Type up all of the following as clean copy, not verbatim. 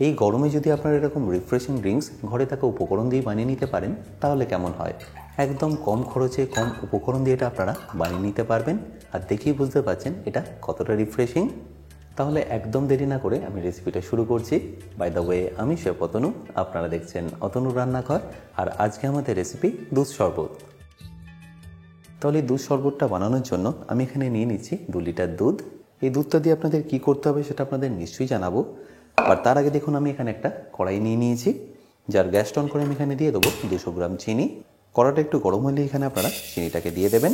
এই গরমে যদি আপনারা এরকম রিফ্রেশিং ড্রিঙ্কস ঘরে থাকা উপকরণ দিয়ে বানিয়ে নিতে পারেন তাহলে কেমন হয়। একদম কম খরচে কম উপকরণ দিয়ে এটা আপনারা বানিয়ে নিতে পারবেন, আর দেখেই বুঝতে পারছেন এটা কতটা রিফ্রেশিং। তাহলে একদম দেরি না করে আমি রেসিপিটা শুরু করছি। বাই দ্য ওয়ে, আমি শেফ অতনু, আপনারা দেখছেন অতনুর রান্নাঘর, আর আজকে আমাদের রেসিপি দুধ শরবত। তাহলে দুধ শরবতটা বানানোর জন্য আমি এখানে নিয়ে নিচ্ছি 2 লিটার দুধ। এই দুধটা দিয়ে আপনাদের কি করতে হবে সেটা আপনাদের নিশ্চয়ই জানাবো, আর তার আগে দেখুন আমি এখানে একটা কড়াই নিয়ে নিয়েছি, যার গ্যাসটা অন করে আমি এখানে দিয়ে দেবো 200 গ্রাম চিনি। কড়াটা একটু গরম হলে এখানে আপনারা চিনিটাকে দিয়ে দেবেন।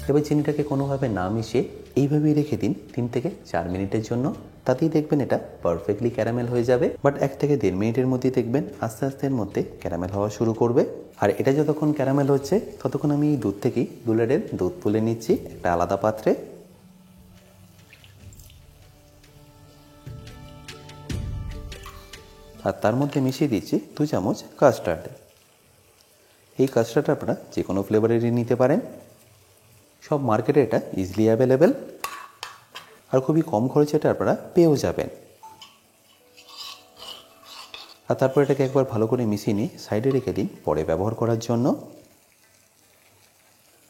এবার চিনিটাকে কোনোভাবে না মিশিয়ে এইভাবেই রেখে দিন 3 থেকে 4 মিনিটের জন্য। তাতেই দেখবেন এটা পারফেক্টলি ক্যারামেল হয়ে যাবে। বাট 1 থেকে 1.5 মিনিটের মধ্যেই দেখবেন আস্তে আস্তে এর মধ্যে ক্যারামেল হওয়া শুরু করবে। আর এটা যতক্ষণ ক্যারামেল হচ্ছে ততক্ষণ আমি এই দুধ থেকেই 2 লিটারের দুধ তুলে নিচ্ছি একটা আলাদা পাত্রে। আর তার মধ্যে মিশিয়ে দিচ্ছি 2 চামচ কাস্টার্ড। এই কাস্টার্ড আপনারা যে কোনো ফ্লেভারেরই নিতে পারেন। সব মার্কেটে এটা ইজিলি অ্যাভেলেবেল, আর খুবই কম খরচে এটা আপনারা পেয়েও যাবেন। আর তারপর এটাকে একবার ভালো করে মিশিয়ে নিয়ে সাইডে রেখে দিন পরে ব্যবহার করার জন্য।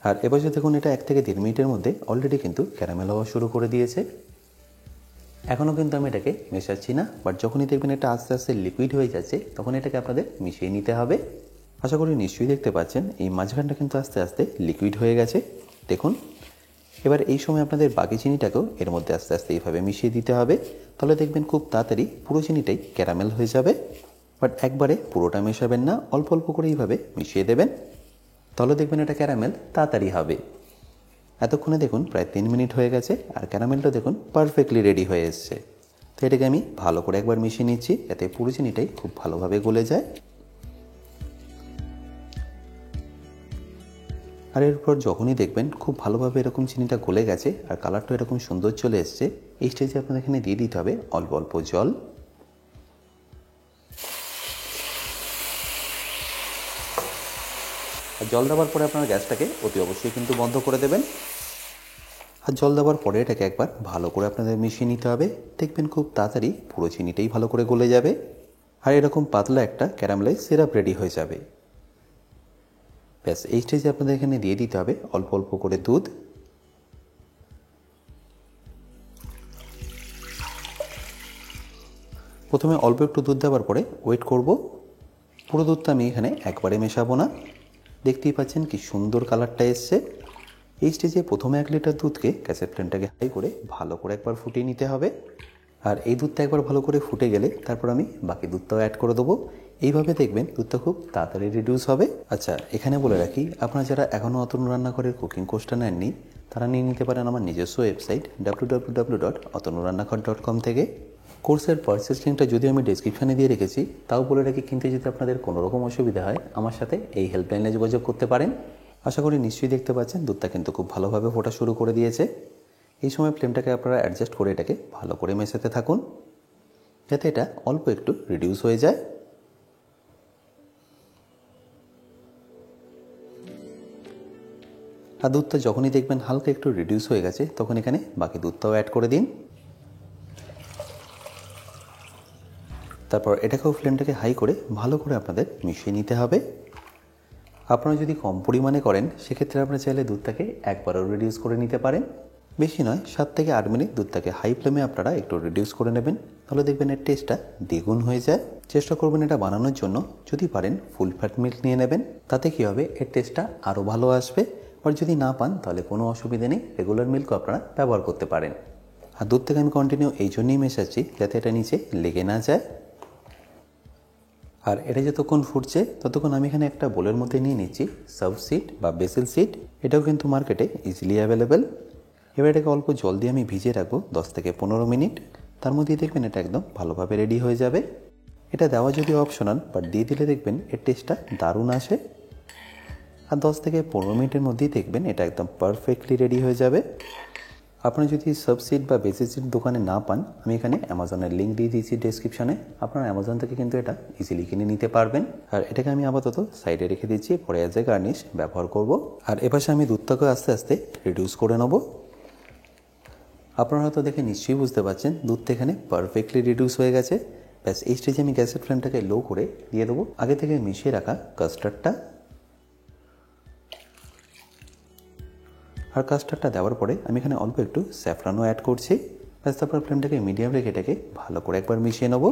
আর এবার যে দেখুন এটা 1 থেকে 1.5 মিনিটের মধ্যে অলরেডি কিন্তু ক্যারামেল হওয়া শুরু করে দিয়েছে। এখনও কিন্তু আমি এটাকে মেশাচ্ছি না, বাট যখনই দেখবেন এটা আস্তে আস্তে লিকুইড হয়ে যাচ্ছে তখন এটাকে আপনাদের মিশিয়ে নিতে হবে। আশা করি নিশ্চয়ই দেখতে পাচ্ছেন এই মাঝখানটা কিন্তু আস্তে আস্তে লিকুইড হয়ে গেছে। দেখুন এবার এই সময় আপনাদের বাকি চিনিটাকেও এর মধ্যে আস্তে আস্তে এইভাবে মিশিয়ে দিতে হবে। তাহলে দেখবেন খুব তাড়াতাড়ি পুরো চিনিটাই ক্যারামেল হয়ে যাবে। বাট একবারে পুরোটা মেশাবেন না, অল্প অল্প করে এইভাবে মিশিয়ে দেবেন, তাহলে দেখবেন এটা ক্যারামেল তাড়াতাড়ি হবে। এতক্ষণে দেখুন প্রায় 3 মিনিট হয়ে গেছে আর ক্যারামেলটা দেখুন পারফেক্টলি রেডি হয়ে এসছে। তো এটাকে আমি ভালো করে একবার মিশিয়ে নিচ্ছি যাতে পুরো চিনিটাই খুব ভালোভাবে গলে যায়। আর এরপর যখনই দেখবেন খুব ভালোভাবে এরকম চিনিটা গলে গেছে আর কালারটা এরকম সুন্দর চলে এসছে, এই স্টেজে আপনাদের এখানে দিয়ে দিতে হবে অল্প অল্প জল। আর জল দেওয়ার পরে আপনার গ্যাসটাকে অতি অবশ্যই কিন্তু বন্ধ করে দেবেন। আর জল দেওয়ার পরে এটাকে একবার ভালো করে আপনাদের মিশিয়ে নিতে হবে। দেখবেন খুব তাড়াতাড়ি পুরো চিনিটাই ভালো করে গলে যাবে আর এরকম পাতলা একটা ক্যারামেলাইজ সিরাপ রেডি হয়ে যাবে। ব্যাস এই স্টেজে আপনাদের এখানে দিয়ে দিতে হবে অল্প অল্প করে দুধ। প্রথমে অল্প একটু দুধ দেওয়ার পরে ওয়েট করব। পুরো দুধটা আমি এখানে একবারে মেশাবো না। দেখতেই পাচ্ছেন কি সুন্দর কালারটা এসছে। এই স্টেজে প্রথমে 1 লিটার দুধকে গ্যাসের ফ্লেমটাকে হাই করে ভালো করে একবার ফুটিয়ে নিতে হবে। আর এই দুধটা একবার ভালো করে ফুটে গেলে তারপর আমি বাকি দুধটাও অ্যাড করে দেবো। এইভাবে দেখবেন দুধটা খুব তাড়াতাড়ি রিডিউস হবে। আচ্ছা, এখানে বলে রাখি আপনারা যারা এখনও অতনু রান্নাঘরের কুকিং কোর্সটা নেননি তারা নিয়ে নিতে পারেন আমার নিজস্ব ওয়েবসাইট www.otonurannaghar.com থেকে। কোর্সের পারচেস লিঙ্কটা যদিও আমি ডেসক্রিপশানে দিয়ে রেখেছি, তাও বলে রাখি কিনতে যদি আপনাদের কোনো রকম অসুবিধা হয় আমার সাথে এই হেল্পলাইনে যোগাযোগ করতে পারেন। আশা করি নিশ্চয়ই দেখতে পাচ্ছেন দুধটা কিন্তু খুব ভালোভাবে ফোটা শুরু করে দিয়েছে। এই সময় ফ্লেমটাকে আপনারা অ্যাডজাস্ট করে এটাকে ভালো করে মেশাতে থাকুন যাতে এটা অল্প একটু রিডিউস হয়ে যায়। আর দুধটা যখনই দেখবেন হালকা একটু রিডিউস হয়ে গেছে তখন এখানে বাকি দুধটাও অ্যাড করে দিন। তারপর এটাকেও ফ্লেমটাকে হাই করে ভালো করে আপনাদের মিশিয়ে নিতে হবে। আপনারা যদি কম পরিমাণে করেন সেক্ষেত্রে আপনারা চাইলে দুধটাকে একবারও রিডিউস করে নিতে পারেন। বেশি নয়, 7 থেকে 8 মিনিট দুধটাকে হাই ফ্লেমে আপনারা একটু রিডিউস করে নেবেন, তাহলে দেখবেন এর টেস্টটা দ্বিগুণ হয়ে যায়। চেষ্টা করবেন এটা বানানোর জন্য যদি পারেন ফুল ফ্যাট মিল্ক নিয়ে নেবেন, তাতে কী হবে এর টেস্টটা আরও ভালো আসবে। আর যদি না পান তাহলে কোনো অসুবিধা নেই, রেগুলার মিল্কও আপনারা ব্যবহার করতে পারেন। আর দুধ থেকে আমি কন্টিনিউ এই জন্যই মেশাচ্ছি যাতে এটা নিচে লেগে না যায়। আর এটা যতক্ষণ ফুটছে ততক্ষণ আমি এখানে একটা বোলের মধ্যে নিয়ে নিচ্ছি সার্ভ সিড বা বেসিল সিড। এটাও কিন্তু মার্কেটে ইজিলি অ্যাভেলেবেল। এবার এটাকে অল্প জল দিয়ে আমি ভিজিয়ে রাখবো 10 থেকে 15 মিনিট। তার মধ্যেই দেখবেন এটা একদম ভালোভাবে রেডি হয়ে যাবে। এটা দেওয়া যদিও অপশনাল, বাট দিয়ে দিলে দেখবেন এর টেস্টটা দারুণ আসে। আর 10 থেকে 15 মিনিটের মধ্যেই দেখবেন এটা একদম পারফেক্টলি রেডি হয়ে যাবে। আপনারা যদি সাবসিড বা বেসিক সিড দোকানে না পান, আমি এখানে অ্যামাজনের লিঙ্ক দিয়ে দিয়েছি ডেসক্রিপশনে, আপনারা অ্যামাজন থেকে কিন্তু এটা ইজিলি কিনে নিতে পারবেন। আর এটাকে আমি আপাতত সাইডে রেখে দিচ্ছি, পরে অ্যাজ এ গার্নিশ ব্যবহার করব। আর এপাশে আমি দুধটাকে আস্তে আস্তে রিডিউস করে নেব। আপনারা হয়তো দেখে নিশ্চয়ই বুঝতে পারছেন দুধটা এখানে পারফেক্টলি রিডিউস হয়ে গেছে। ব্যাস এই স্টেজে আমি গ্যাসের ফ্লেমটাকে লো করে দিয়ে দেবো আগে থেকে মিশিয়ে রাখা কাস্টার্ডটা। আর কাস্টার্ডটা দেওয়ার পরে আমি এখানে অল্প একটু স্যাফরানও অ্যাড করছি। ব্যাস তারপর ফ্লেমটাকে মিডিয়াম রেখে এটাকে ভালো করে একবার মিশিয়ে নেব।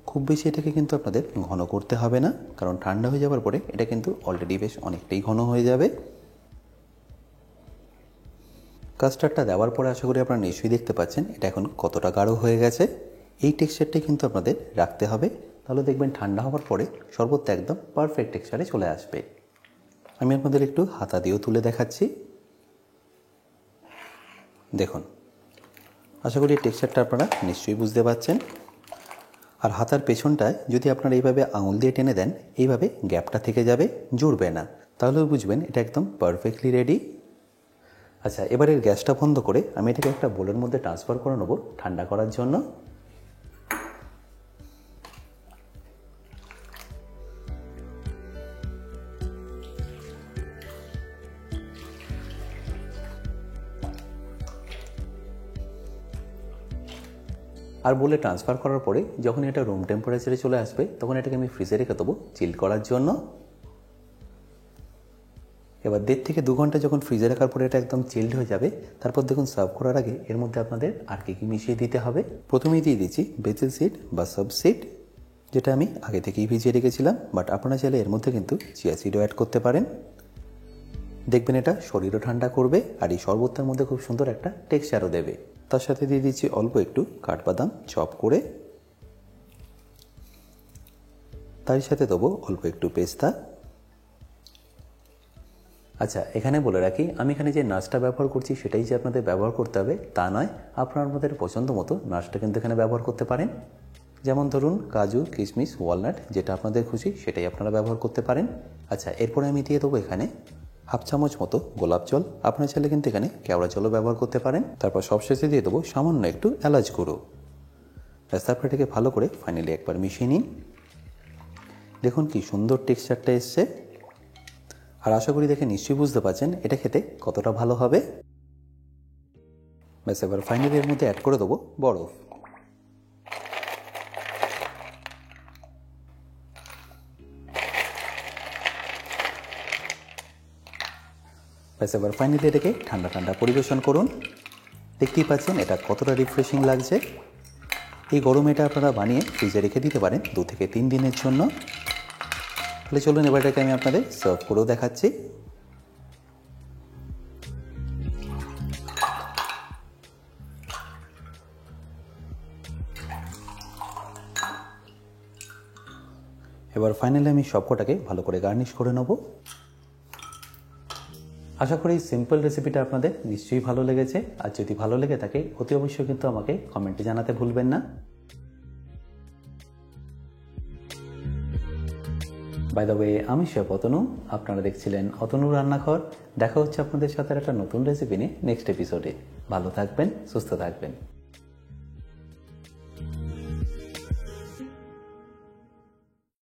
খুব বেশি এটাকে কিন্তু আপনাদের ঘন করতে হবে না, কারণ ঠান্ডা হয়ে যাওয়ার পরে এটা কিন্তু অলরেডি বেশ অনেকটাই ঘন হয়ে যাবে। কাস্টার্ডটা দেওয়ার পরে আশা করি আপনারা নিশ্চয়ই দেখতে পাচ্ছেন এটা এখন কতটা গাঢ় হয়ে গেছে। এই টেক্সচারটাই কিন্তু আপনাদের রাখতে হবে, তাহলে দেখবেন ঠান্ডা হওয়ার পরে শরবতটা একদম পারফেক্ট টেক্সচারে চলে আসবে। আমি আপনাদের একটু হাতা দিয়েও তুলে দেখাচ্ছি। দেখুন, আশা করি টেক্সচারটা আপনারা নিশ্চয়ই বুঝতে পারছেন। আর হাতার পেছনটায় যদি আপনারা এইভাবে আঙুল দিয়ে টেনে দেন, এইভাবে গ্যাপটা থেকে যাবে, জুড়বে না, তাহলেও বুঝবেন এটা একদম পারফেক্টলি রেডি। আচ্ছা, এবারের গ্যাসটা বন্ধ করে আমি এটাকে একটা বোলের মধ্যে ট্রান্সফার করে নেবো ঠান্ডা করার জন্য। আর বলে ট্রান্সফার করার পরে যখন এটা রুম টেম্পারেচারে চলে আসবে তখন এটাকে আমি ফ্রিজে রেখে দেবো চিল করার জন্য। এবার 1.5 থেকে 2 ঘন্টা যখন ফ্রিজে রাখার পরে এটা একদম চিল্ড হয়ে যাবে, তারপর দেখুন সার্ভ করার আগে এর মধ্যে আপনাদের আর কি মিশিয়ে দিতে হবে। প্রথমেই দিয়ে দিচ্ছি বেসিল সিড বা সব সিড, যেটা আমি আগে থেকেই ভিজিয়ে রেখেছিলাম, বাট আপনারা চাইলে এর মধ্যে কিন্তু চিয়া সিডও অ্যাড করতে পারেন। দেখবেন এটা শরীরও ঠান্ডা করবে আর এই শরবতটার মধ্যে খুব সুন্দর একটা টেক্সচারও দেবে। তার সাথে দিয়ে দিচ্ছি অল্প একটু কাঠবাদাম চপ করে, তার সাথে দেবো অল্প একটু পেস্তা। আচ্ছা, এখানে বলে রাখি আমি এখানে যে নাটসটা ব্যবহার করছি সেটাই যে আপনাদের ব্যবহার করতে হবে তা নয়, আপনাদের পছন্দ মতো নাটসটা কিন্তু এখানে ব্যবহার করতে পারেন। যেমন ধরুন কাজু, কিশমিশ, ওয়ালনাট, যেটা আপনাদের খুশি সেটাই আপনারা ব্যবহার করতে পারেন। আচ্ছা, এরপরে আমি দিয়ে দেবো এখানে 1/2 চামচ মতো গোলাপ জল, আপনারা চাইলে কিন্তু এখানে কেওড়া জলও ব্যবহার করতে পারেন। তারপর সবশেষে দিয়ে দেবো সামান্য একটু এলাচ গুঁড়ো। তারপর এটাকে ভালো করে ফাইনালি একবার মিশিয়ে নিন। দেখুন কি সুন্দর টেক্সচারটা এসছে। আর আশা করি দেখে নিশ্চয়ই বুঝতে পারছেন এটা খেতে কতটা ভালো হবে। ব্যাস এবার ফাইনালি এর মধ্যে অ্যাড করে দেবো বরফ। ব্যাস এবার ফাইনালি এটাকে ঠান্ডা ঠান্ডা পরিবেশন করুন। দেখতেই পাচ্ছেন এটা কতটা রিফ্রেশিং লাগছে। এই গরমে এটা আপনারা বানিয়ে ফ্রিজে রেখে দিতে পারেন 2 থেকে 3 দিনের জন্য। তাহলে চলুন এবার এটাকে আমি আপনাদের সার্ভ করেও দেখাচ্ছি। এবার ফাইনালি আমি সবকটাকে ভালো করে গার্নিশ করে নেব। আশা করি সিম্পল রেসিপিটা আপনাদের নিশ্চয়ই ভালো লেগেছে। আর যদি ভালো লেগে থাকে অতি অবশ্যই কিন্তু আমাকে কমেন্টে জানাতে ভুলবেন না। বাই দ্য ওয়ে, আমি শেফ অতনু, আপনারা দেখছিলেন অতনু রান্নাঘর। দেখা হচ্ছে আপনাদের সাথে একটা নতুন রেসিপি নিয়ে নেক্সট এপিসোডে। ভালো থাকবেন, সুস্থ থাকবেন।